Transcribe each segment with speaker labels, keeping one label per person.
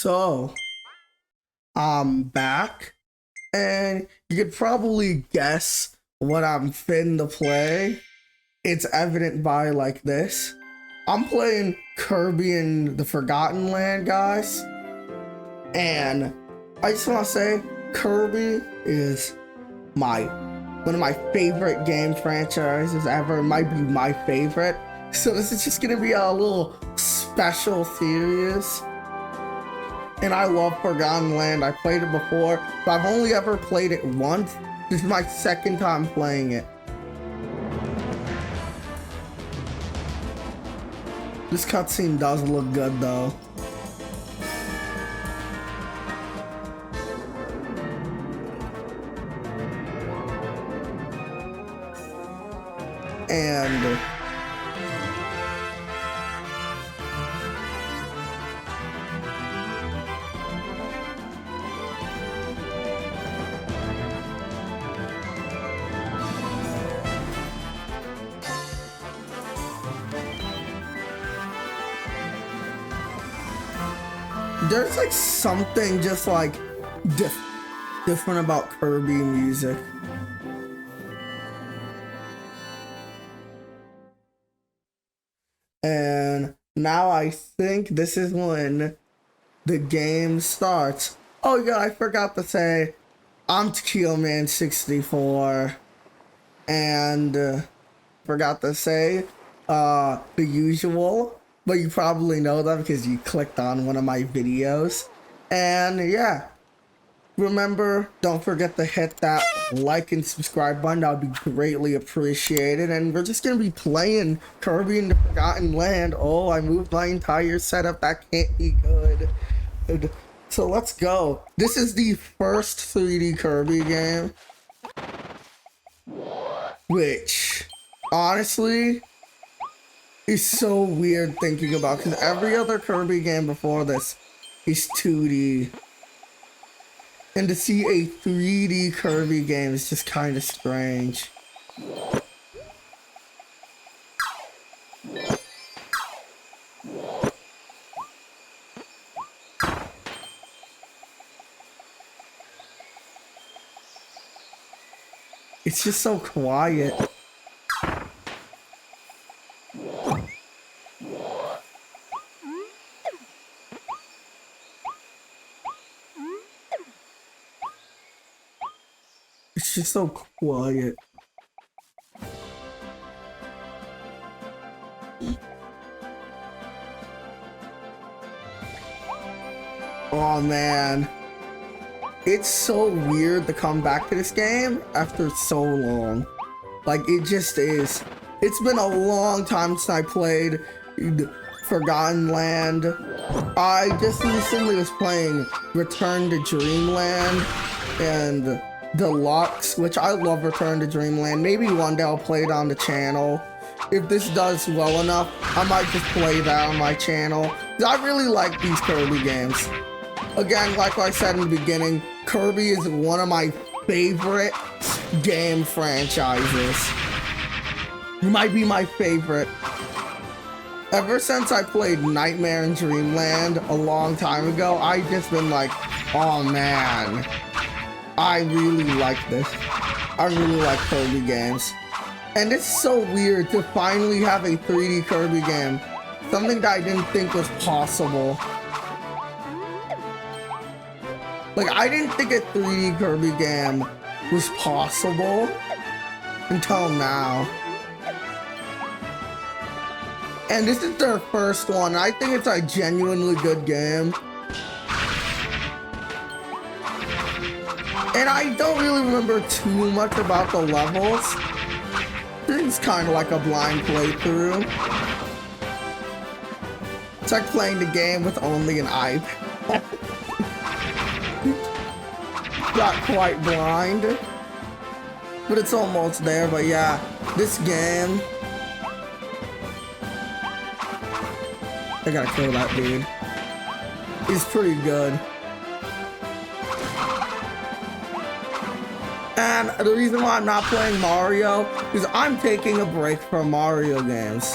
Speaker 1: So, I'm back, and you could probably guess what I'm finna play. It's evident by like this. I'm playing Kirby in the Forgotten Land, guys. And I just want to say, Kirby is one of my favorite game franchises ever. It might be my favorite. So this is just gonna be a little special series. And I love Forgotten Land. I played it before, but I've only ever played it once. This is my second time playing it. This cutscene does look good though. And there's like something just like different about Kirby music. And now I think this is when the game starts. Oh yeah, I forgot to say, I'm Tequila Man 64, and forgot to say the usual, but you probably know that because you clicked on one of my videos. And yeah, remember, don't forget to hit that like and subscribe button. That would be greatly appreciated. And we're just going to be playing Kirby in the Forgotten Land. Oh, I moved my entire setup. That can't be good. So let's go. This is the first 3D Kirby game, which honestly is so weird thinking about, because every other Kirby game before this is 2D. And to see a 3D Kirby game is just kind of strange. It's just so quiet. It's just so quiet. Oh man. It's so weird to come back to this game after so long. Like, it just is. It's been a long time since I played Forgotten Land. I just recently was playing Return to Dreamland and Deluxe, which I love Return to Dreamland. Maybe one day I'll play it on the channel. If this does well enough, I might just play that on my channel. I really like these Kirby games. Again, like I said in the beginning, Kirby is one of my favorite game franchises. It might be my favorite. Ever since I played Nightmare in Dreamland a long time ago, I've just been like, oh man, I really like this. I really like Kirby games. And it's so weird to finally have a 3D Kirby game. Something that I didn't think was possible. Like, I didn't think a 3D Kirby game was possible until now. And this is their first one. I think it's a genuinely good game. And I don't really remember too much about the levels. It's kind of like a blind playthrough. It's like playing the game with only an iPad. Not quite blind, but it's almost there. But yeah, this game, I gotta kill that dude. He's pretty good. And the reason why I'm not playing Mario is I'm taking a break from Mario games.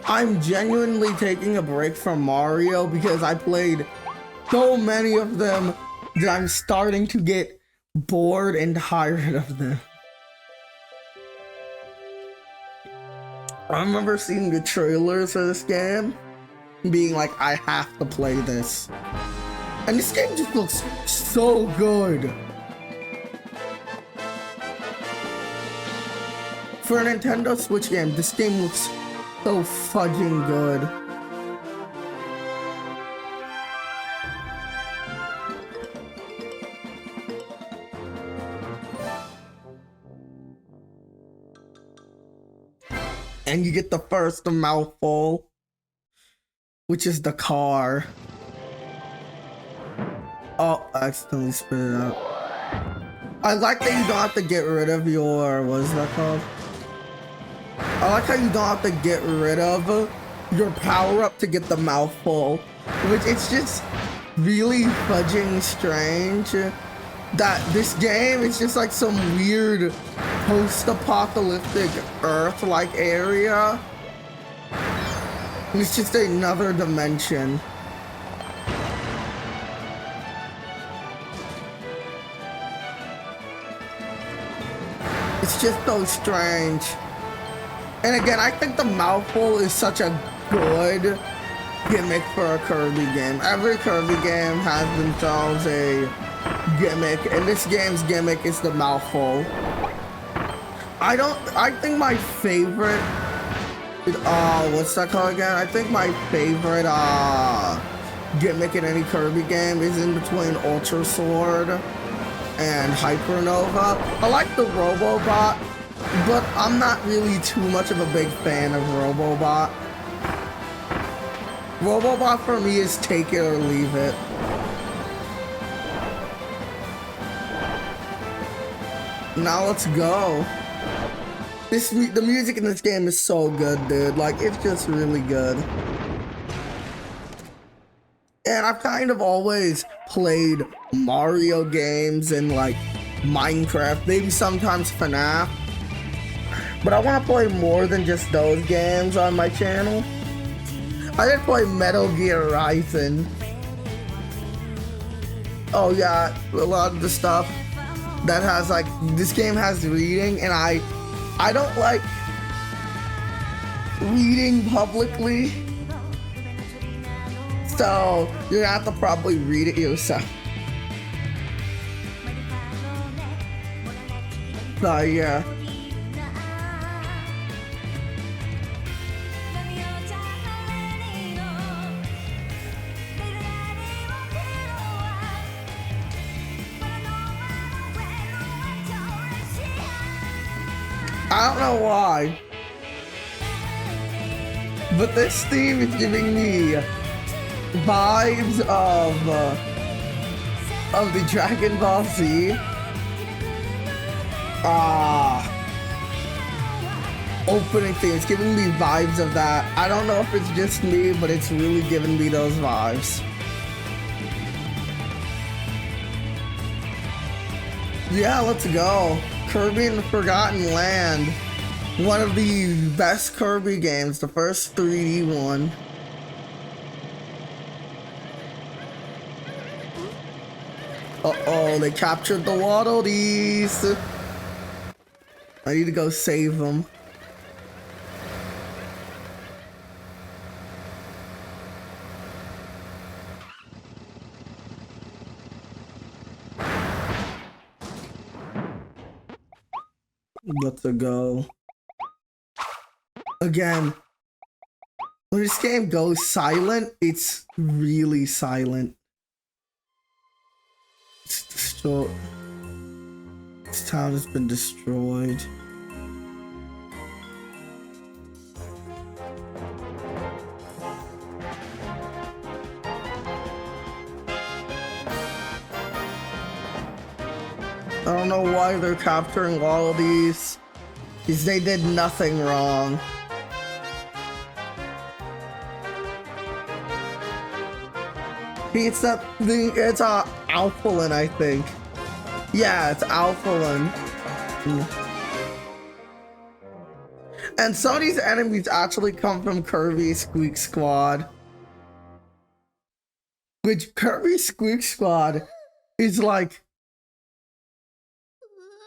Speaker 1: I'm genuinely taking a break from Mario because I played so many of them that I'm starting to get bored and tired of them. I remember seeing the trailers for this game, being like, I have to play this. And this game just looks so good. For a Nintendo Switch game, this game looks so fudging good. And you get the first mouthful, which is the car. Oh, I accidentally spit it out. I like that you don't have to get rid of your, what is that called? I like how you don't have to get rid of your power-up to get the mouthful, which it's just really fudging strange that this game is just like some weird post-apocalyptic Earth-like area. It's just another dimension. It's just so strange. And again, I think the mouthful is such a good gimmick for a Kirby game. Every Kirby game has themselves a gimmick, and this game's gimmick is the mouthful. I think my favorite, what's that called again? I think my favorite gimmick in any Kirby game is in between Ultra Sword and Hypernova. I like the Robobot, but I'm not really too much of a big fan of Robobot. Robobot for me is take it or leave it. Now let's go. The music in this game is so good, dude. Like, it's just really good. And I've kind of always played Mario games and like Minecraft, maybe sometimes FNAF. But I want to play more than just those games on my channel. I did play Metal Gear Rising. Oh yeah, a lot of the stuff that has like, this game has reading, and I don't like reading publicly. So you're gonna have to probably read it yourself. So yeah. I don't know why, but this theme is giving me vibes of the Dragon Ball Z opening theme. It's giving me vibes of that. I don't know if it's just me, but it's really giving me those vibes. Yeah, let's go. Kirby in the Forgotten Land. One of the best Kirby games, the first 3D one. Uh-oh, they captured the Waddle Dees. I need to go save them. Let's go. Again, when this game goes silent, it's really silent. It's destroyed. This town has been destroyed. I don't know why they're capturing all of these, because they did nothing wrong. It's that thing, it's Alphalin, I think. Yeah, it's Alphalin. And some of these enemies actually come from Kirby Squeak Squad. Which Kirby Squeak Squad is like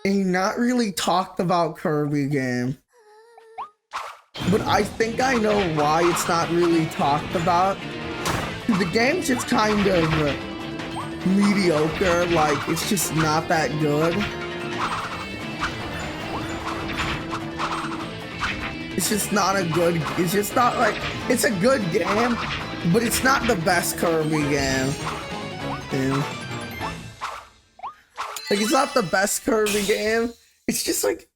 Speaker 1: a not really talked about Kirby game. But I think I know why it's not really talked about. The game's just kind of mediocre, like it's just not that good. It's just not a good, it's just not like, it's a good game, but it's not the best Kirby game. Yeah. Like, it's not the best Kirby game. It's just like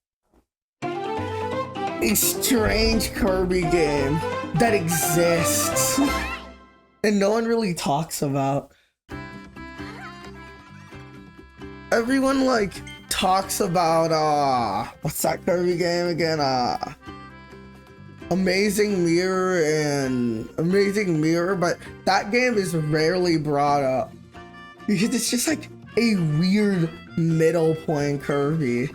Speaker 1: a strange Kirby game that exists and no one really talks about. Everyone like talks about what's that Kirby game again? Amazing Mirror, but that game is rarely brought up because it's just like a weird middle point Kirby.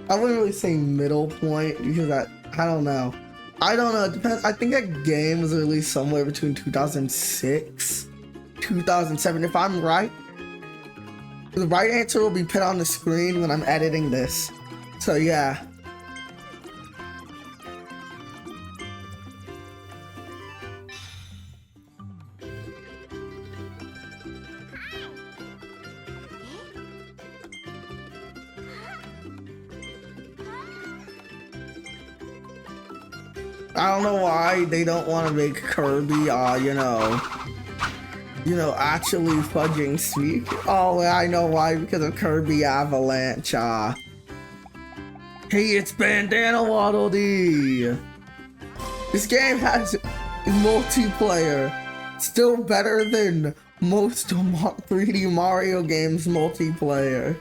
Speaker 1: I wouldn't really say middle point because I don't know. It depends. I think that game was released somewhere between 2006, 2007, if I'm right. The right answer will be put on the screen when I'm editing this. So yeah. I don't know why they don't want to make Kirby, actually fudging sweet. Oh, I know why, because of Kirby Avalanche. Hey, it's Bandana Waddle Dee. This game has multiplayer. Still better than most 3D Mario games multiplayer.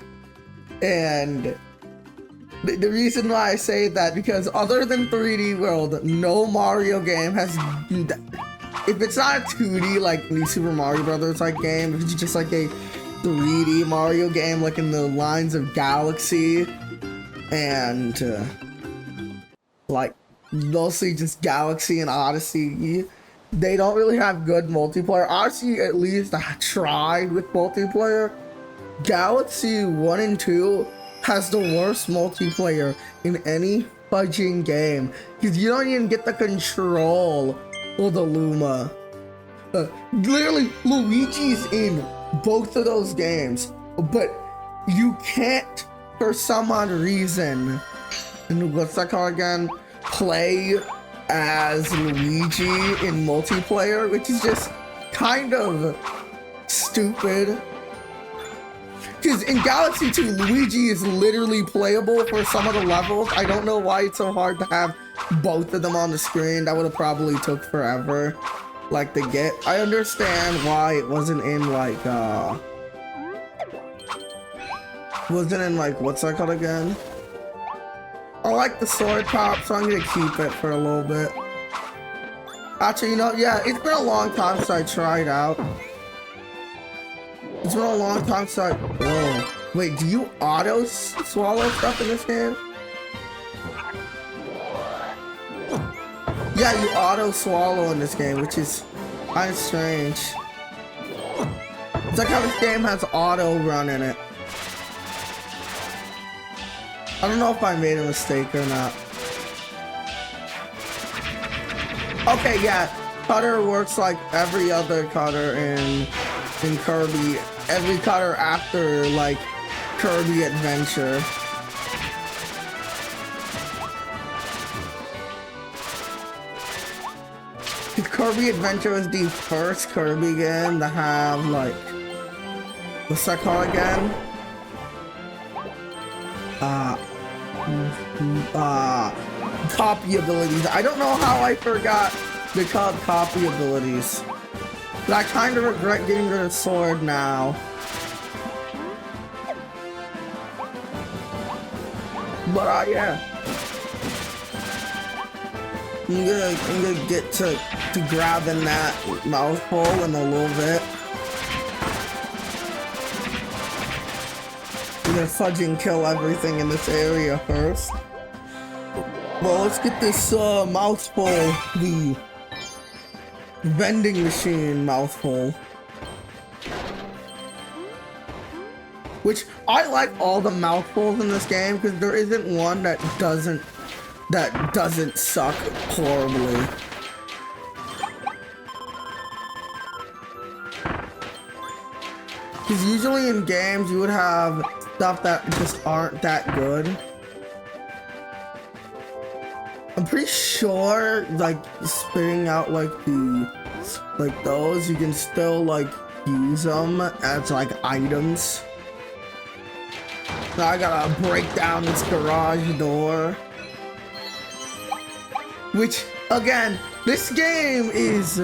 Speaker 1: And the reason why I say that, because other than 3D World, no Mario game has, if it's not a 2D like New Super Mario Brothers like game, if it's just like a 3D Mario game like in the lines of Galaxy and like mostly just Galaxy and Odyssey, they don't really have good multiplayer. Odyssey at least tried with multiplayer. Galaxy 1 and 2 has the worst multiplayer in any fudging game because you don't even get the control of the Luma. Literally, Luigi's in both of those games, but you can't, for some odd reason, and what's that called again? Play as Luigi in multiplayer, which is just kind of stupid. Because in Galaxy 2, Luigi is literally playable for some of the levels. I don't know why it's so hard to have both of them on the screen. That would have probably took forever, like, to get. I understand why it wasn't in, like, what's that called again? I like the sword pop, so I'm gonna keep it for a little bit. Actually, yeah, it's been a long time since I tried out. It's been a long time since I... Whoa. Wait, do you auto-swallow stuff in this game? Yeah, you auto-swallow in this game, which is kind of strange. It's like how this game has auto-run in it. I don't know if I made a mistake or not. Okay, yeah. Cutter works like every other cutter in Kirby. Every cutter after, like, Kirby Adventure. Kirby Adventure was the first Kirby game to have, like, what's that called again? Copy abilities. I don't know how I forgot they called copy abilities. But I kind of regret getting rid of sword now. But yeah. I'm gonna get to grabbing that mouthful in a little bit. I'm gonna fudge and kill everything in this area first. Well, let's get this mouthful, the vending machine mouthful. Which, I like all the mouthfuls in this game because there isn't one that doesn't suck horribly. Because usually in games you would have stuff that just aren't that good. I'm pretty sure like spitting out like those, you can still like use them as like items. Now I gotta break down this garage door. Which, again, this game is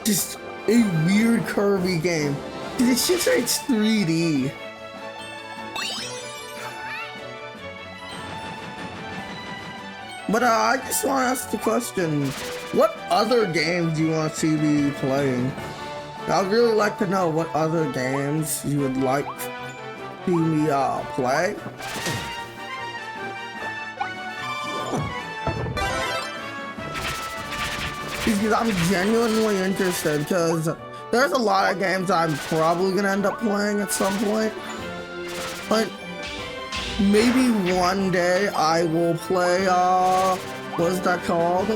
Speaker 1: just a weird Kirby game. It's just like it's 3D. But I just want to ask the question, what other games do you want to see me playing? I'd really like to know what other games you would like to see me play. Because I'm genuinely interested, because there's a lot of games I'm probably going to end up playing at some point. But maybe one day I will play, what is that called?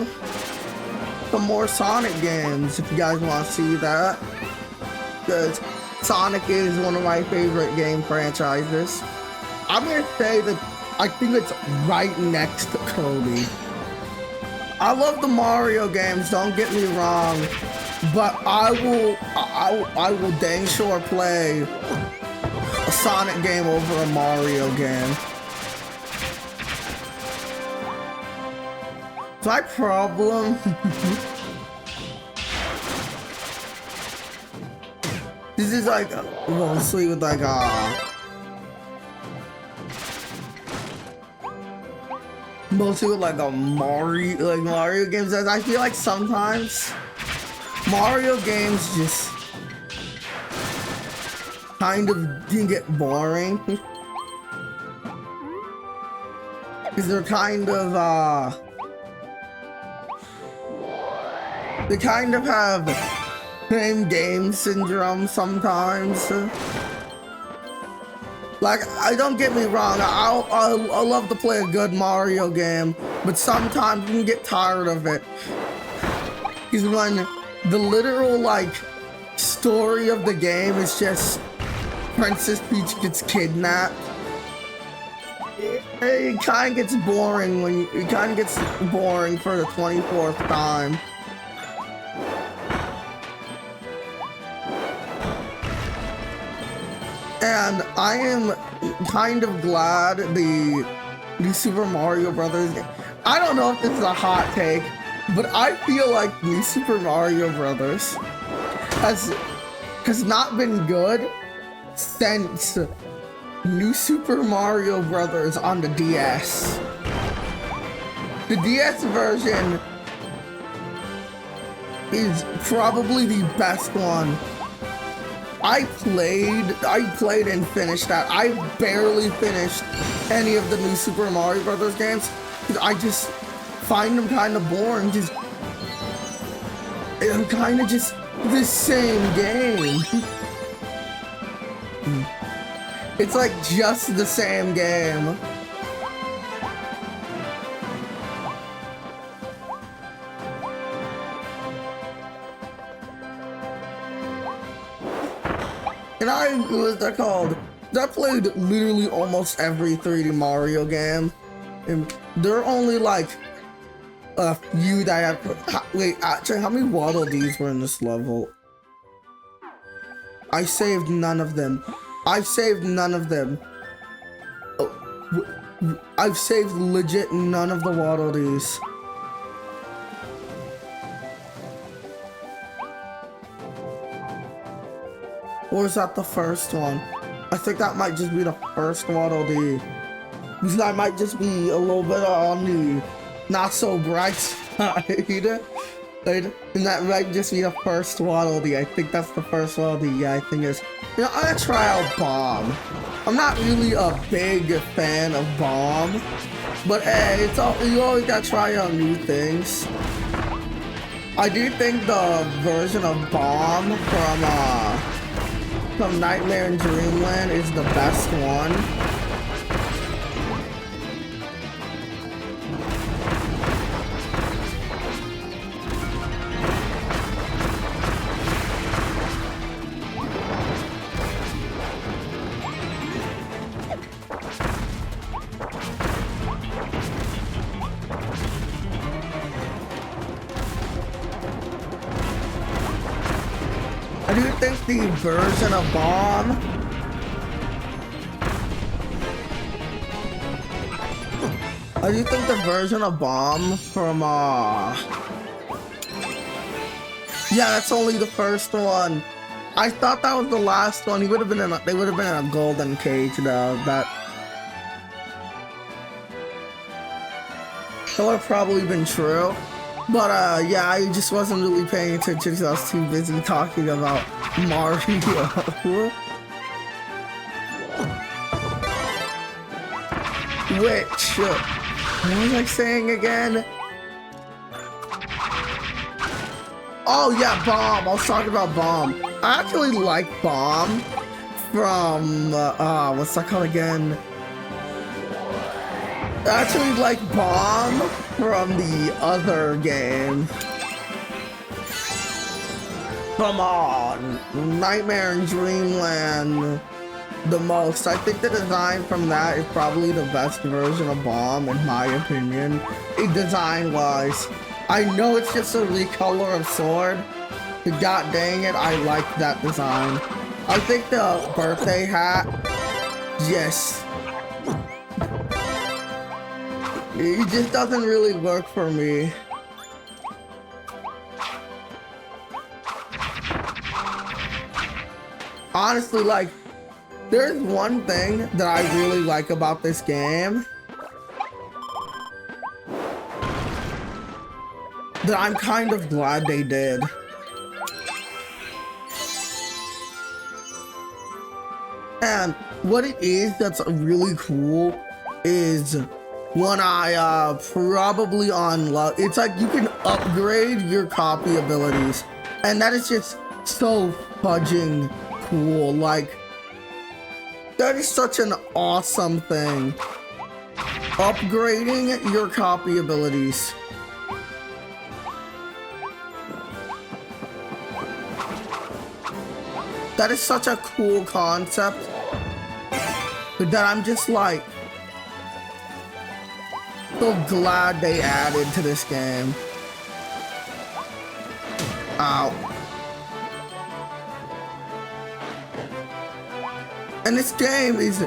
Speaker 1: Some more Sonic games, if you guys want to see that. Because Sonic is one of my favorite game franchises. I'm going to say that I think it's right next to Kirby. I love the Mario games, don't get me wrong, but I will dang sure play a Sonic game over a Mario game. My problem this is like mostly with like mostly with like a Mario games, as I feel like sometimes Mario games just kind of can get boring because they're kind of they kind of have same game syndrome sometimes. Like, I don't get me wrong, I love to play a good Mario game, but sometimes you can get tired of it. Because when the literal, like, story of the game is just Princess Peach gets kidnapped, it kind of gets boring for the 24th time. And I am kind of glad the Super Mario Brothers game. I don't know if this is a hot take, but I feel like the Super Mario Brothers has not been good since New Super Mario Brothers on the DS. The DS version is probably the best one. I played and finished that. I barely finished any of the new Super Mario Brothers games because I just find them kind of boring. I'm kind of just the same game. It's like just the same game. And what's that called? I played literally almost every 3D Mario game. And there are only like a few that I have. Wait, actually, how many Waddle Dees were in this level? I saved none of them. I've saved none of them. Oh, I've saved legit none of the Waddle Dees. Or is that the first one? I think that might just be the first Waddle Dee. Because that might just be a little bit on the not so bright side. And that might just be the first Waddle Dee. I think that's the first Waddle Dee. Yeah, I think it's. You know, I'm gonna try out Bomb. I'm not really a big fan of Bomb, but hey, you always gotta try out new things. I do think the version of Bomb from Nightmare in Dreamland is the best one. I do think the version of Bomb from yeah, that's only the first one. I thought that was the last one. They would have been in a golden cage though. That would have probably been true. But yeah, I just wasn't really paying attention because I was too busy talking about Mario. Which, what was I saying again? Oh yeah, Bomb. I was talking about Bomb. I actually like Bomb from, what's that called again? I actually like Bomb from the other game. Come on, Nightmare in Dreamland the most. I think the design from that is probably the best version of Bomb in my opinion, design-wise. I know it's just a recolor of Sword, but god dang it, I like that design. I think the birthday hat, yes. It just doesn't really work for me. Honestly, like, there's one thing that I really like about this game that I'm kind of glad they did. And what it is that's really cool is when I probably unlock, it's like you can upgrade your copy abilities, and that is just so fudging cool. Like, that is such an awesome thing. Upgrading your copy abilities. That is such a cool concept that I'm just like so glad they added to this game. Ow. And this game is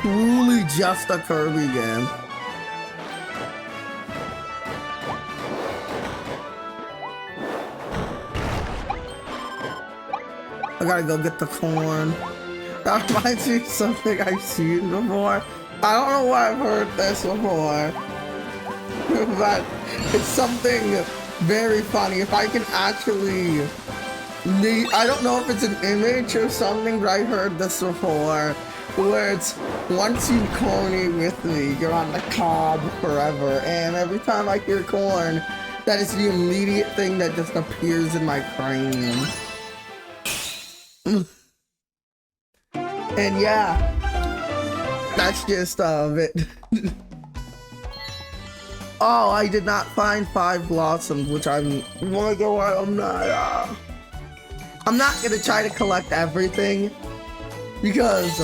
Speaker 1: truly just a Kirby game. I gotta go get the corn. That reminds me of something I've seen before. I don't know why I've heard this before, but it's something very funny. If I can actually, I don't know if it's an image or something, but I heard this before, where it's, once you corny with me, you're on the cob forever, and every time I hear corn, that is the immediate thing that just appears in my cranium. And yeah, that's just it. Oh, I did not find 5 blossoms, which I'm wonder why I'm not. I'm not gonna try to collect everything because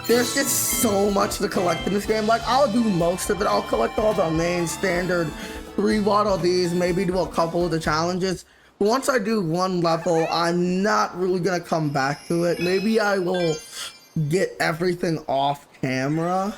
Speaker 1: there's just so much to collect in this game. Like, I'll do most of it. I'll collect all the main standard 3 Waddle Dees, maybe do a couple of the challenges. But once I do one level, I'm not really gonna come back to it. Maybe I will get everything off camera.